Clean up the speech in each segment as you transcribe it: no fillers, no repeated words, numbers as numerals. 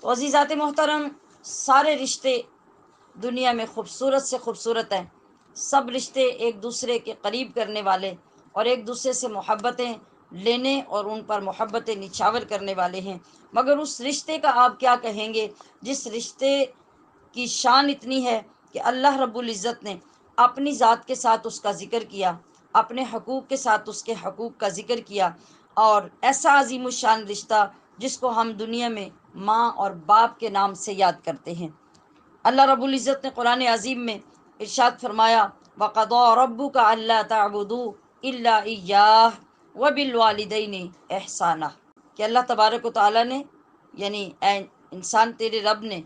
تو عزیزات محترم، سارے رشتے دنیا میں خوبصورت سے خوبصورت ہیں، سب رشتے ایک دوسرے کے قریب کرنے والے اور ایک دوسرے سے محبتیں لینے اور ان پر محبتیں نچھاور کرنے والے ہیں، مگر اس رشتے کا آپ کیا کہیں گے جس رشتے کی شان اتنی ہے کہ اللہ رب العزت نے اپنی ذات کے ساتھ اس کا ذکر کیا، اپنے حقوق کے ساتھ اس کے حقوق کا ذکر کیا، اور ایسا عظیم الشان رشتہ جس کو ہم دنیا میں ماں اور باپ کے نام سے یاد کرتے ہیں۔ اللہ رب العزت نے قرآن عظیم میں ارشاد فرمایا، وَقَضَىٰ رَبُّكَ أَلَّا تَعْبُدُوا إِلَّا إِيَّاهُ وَبِالْوَالِدَيْنِ إِحْسَانًا، کہ اللہ تبارک و تعالیٰ نے یعنی اے انسان تیرے رب نے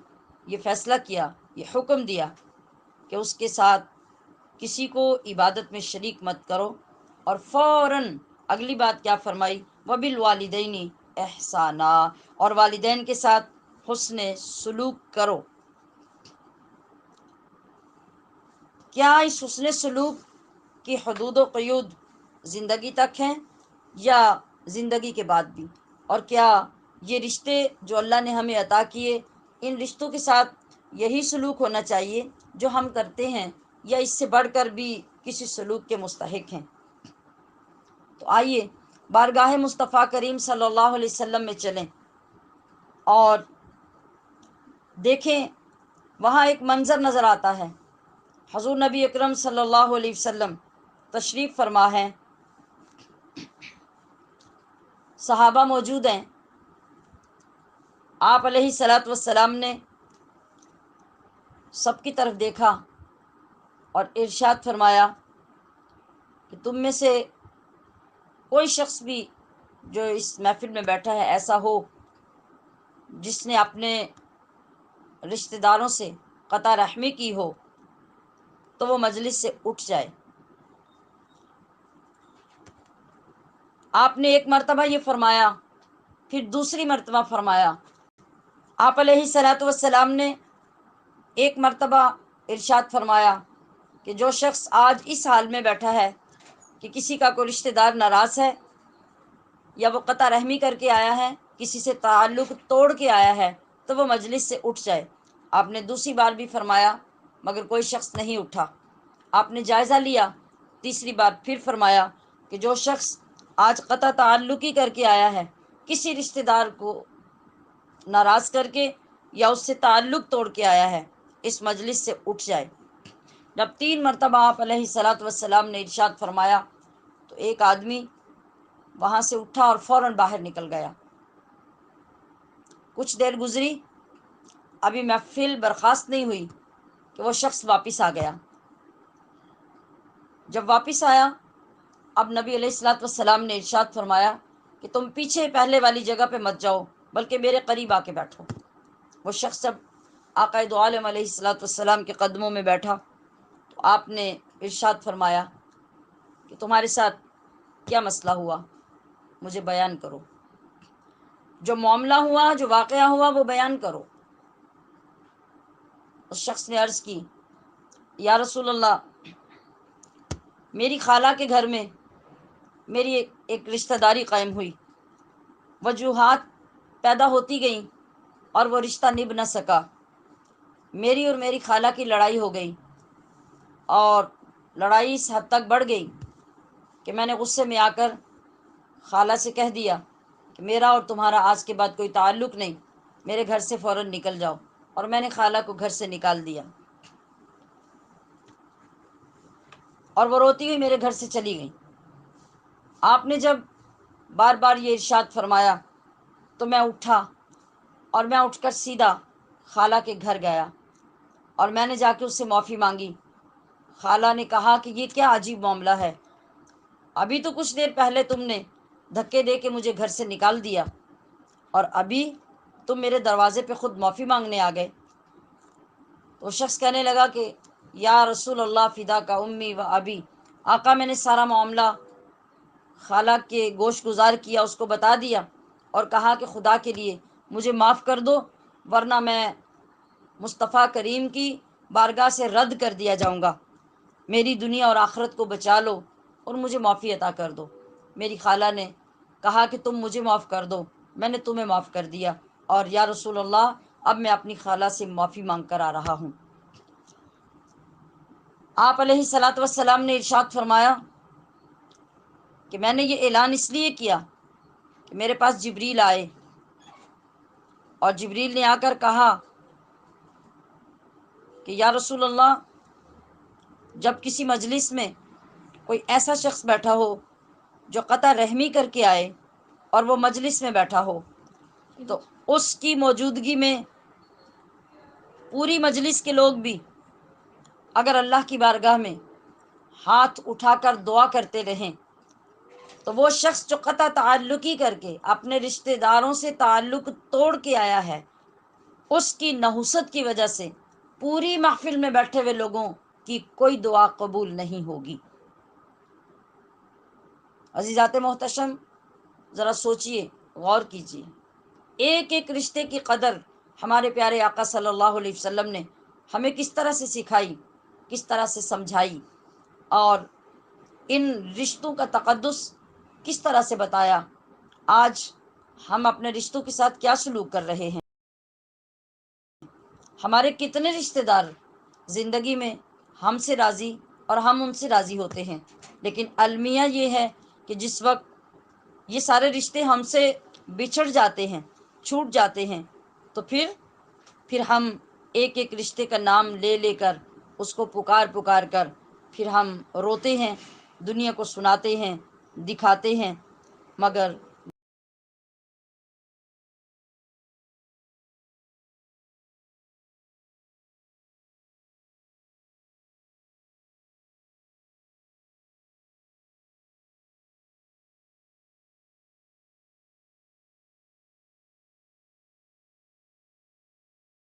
یہ فیصلہ کیا، یہ حکم دیا کہ اس کے ساتھ کسی کو عبادت میں شریک مت کرو، اور فوراً اگلی بات کیا فرمائی، وَبِالْوَالِدَيْنِ إِحْسَانًا، اور والدین کے ساتھ حسن سلوک کرو۔ کیا اس حسن سلوک کی حدود و قیود زندگی تک ہیں یا زندگی کے بعد بھی؟ اور کیا یہ رشتے جو اللہ نے ہمیں عطا کیے، ان رشتوں کے ساتھ یہی سلوک ہونا چاہیے جو ہم کرتے ہیں، یا اس سے بڑھ کر بھی کسی سلوک کے مستحق ہیں؟ تو آئیے بارگاہ مصطفیٰ کریم صلی اللہ علیہ وسلم میں چلیں اور دیکھیں، وہاں ایک منظر نظر آتا ہے۔ حضور نبی اکرم صلی اللہ علیہ وسلم تشریف فرما ہے، صحابہ موجود ہیں، آپ علیہ الصلاۃ والسلام نے سب کی طرف دیکھا اور ارشاد فرمایا کہ تم میں سے کوئی شخص بھی جو اس محفل میں بیٹھا ہے ایسا ہو جس نے اپنے رشتہ داروں سے قطع رحمی کی ہو تو وہ مجلس سے اٹھ جائے۔ آپ نے ایک مرتبہ یہ فرمایا، پھر دوسری مرتبہ فرمایا۔ آپ علیہ الصلاۃ والسلام نے ایک مرتبہ ارشاد فرمایا کہ جو شخص آج اس حال میں بیٹھا ہے کہ کسی کا کوئی رشتہ دار ناراض ہے یا وہ قطع رحمی کر کے آیا ہے، کسی سے تعلق توڑ کے آیا ہے، تو وہ مجلس سے اٹھ جائے۔ آپ نے دوسری بار بھی فرمایا مگر کوئی شخص نہیں اٹھا۔ آپ نے جائزہ لیا، تیسری بار پھر فرمایا کہ جو شخص آج قطع تعلق ہی کر کے آیا ہے، کسی رشتہ دار کو ناراض کر کے یا اس سے تعلق توڑ کے آیا ہے، اس مجلس سے اٹھ جائے۔ جب 3 مرتبہ آپ علیہ الصلاۃ والسلام نے ارشاد فرمایا تو ایک آدمی وہاں سے اٹھا اور فوراً باہر نکل گیا۔ کچھ دیر گزری، ابھی محفل برخاست نہیں ہوئی کہ وہ شخص واپس آ گیا۔ جب واپس آیا، اب نبی علیہ الصلاۃ والسلام نے ارشاد فرمایا کہ تم پیچھے پہلے والی جگہ پہ مت جاؤ بلکہ میرے قریب آ کے بیٹھو۔ وہ شخص جب آقا دو عالم علیہ الصلاۃ والسلام کے قدموں میں بیٹھا تو آپ نے ارشاد فرمایا کہ تمہارے ساتھ کیا مسئلہ ہوا، مجھے بیان کرو، جو معاملہ ہوا، جو واقعہ ہوا وہ بیان کرو۔ اس شخص نے عرض کی، یا رسول اللہ، میری خالہ کے گھر میں میری ایک رشتہ داری قائم ہوئی، وجوہات پیدا ہوتی گئیں اور وہ رشتہ نبھ نہ سکا۔ میری اور میری خالہ کی لڑائی ہو گئی اور لڑائی اس حد تک بڑھ گئی کہ میں نے غصے میں آ کر خالہ سے کہہ دیا کہ میرا اور تمہارا آج کے بعد کوئی تعلق نہیں، میرے گھر سے فوراً نکل جاؤ، اور میں نے خالہ کو گھر سے نکال دیا اور وہ روتی ہوئی میرے گھر سے چلی گئی۔ آپ نے جب بار بار یہ ارشاد فرمایا تو میں اٹھا اور میں اٹھ کر سیدھا خالہ کے گھر گیا اور میں نے جا کے اس سے معافی مانگی۔ خالہ نے کہا کہ یہ کیا عجیب معاملہ ہے، ابھی تو کچھ دیر پہلے تم نے دھکے دے کے مجھے گھر سے نکال دیا اور ابھی تم میرے دروازے پہ خود معافی مانگنے آ گئے۔ تو وہ شخص کہنے لگا کہ یا رسول اللہ فدا کا امی و ابی، آقا میں نے سارا معاملہ خالہ کے گوش گزار کیا، اس کو بتا دیا اور کہا کہ خدا کے لیے مجھے معاف کر دو ورنہ میں مصطفیٰ کریم کی بارگاہ سے رد کر دیا جاؤں گا، میری دنیا اور آخرت کو بچا لو اور مجھے معافی عطا کر دو۔ میری خالہ نے کہا کہ تم مجھے معاف کر دو، میں نے تمہیں معاف کر دیا، اور یا رسول اللہ اب میں اپنی خالہ سے معافی مانگ کر آ رہا ہوں۔ آپ علیہ الصلاۃ والسلام نے ارشاد فرمایا کہ میں نے یہ اعلان اس لیے کیا کہ میرے پاس جبریل آئے، اور جبریل نے آ کر کہا کہ یا رسول اللہ، جب کسی مجلس میں کوئی ایسا شخص بیٹھا ہو جو قطع رحمی کر کے آئے اور وہ مجلس میں بیٹھا ہو، تو اس کی موجودگی میں پوری مجلس کے لوگ بھی اگر اللہ کی بارگاہ میں ہاتھ اٹھا کر دعا کرتے رہیں تو وہ شخص جو قطع تعلقی کر کے اپنے رشتہ داروں سے تعلق توڑ کے آیا ہے، اس کی نحوست کی وجہ سے پوری محفل میں بیٹھے ہوئے لوگوں کی کوئی دعا قبول نہیں ہوگی۔ عزیزات محتشم، ذرا سوچئے، غور کیجئے، ایک ایک رشتے کی قدر ہمارے پیارے آقا صلی اللہ علیہ وسلم نے ہمیں کس طرح سے سکھائی، کس طرح سے سمجھائی، اور ان رشتوں کا تقدس کس طرح سے بتایا۔ آج ہم اپنے رشتوں کے ساتھ کیا سلوک کر رہے ہیں؟ ہمارے کتنے رشتہ دار زندگی میں ہم سے راضی اور ہم ان سے راضی ہوتے ہیں، لیکن المیہ یہ ہے کہ جس وقت یہ سارے رشتے ہم سے بچھڑ جاتے ہیں، چھوٹ جاتے ہیں، تو پھر ہم ایک ایک رشتے کا نام لے لے کر اس کو پکار پکار کر پھر ہم روتے ہیں، دنیا کو سناتے ہیں، دکھاتے ہیں، مگر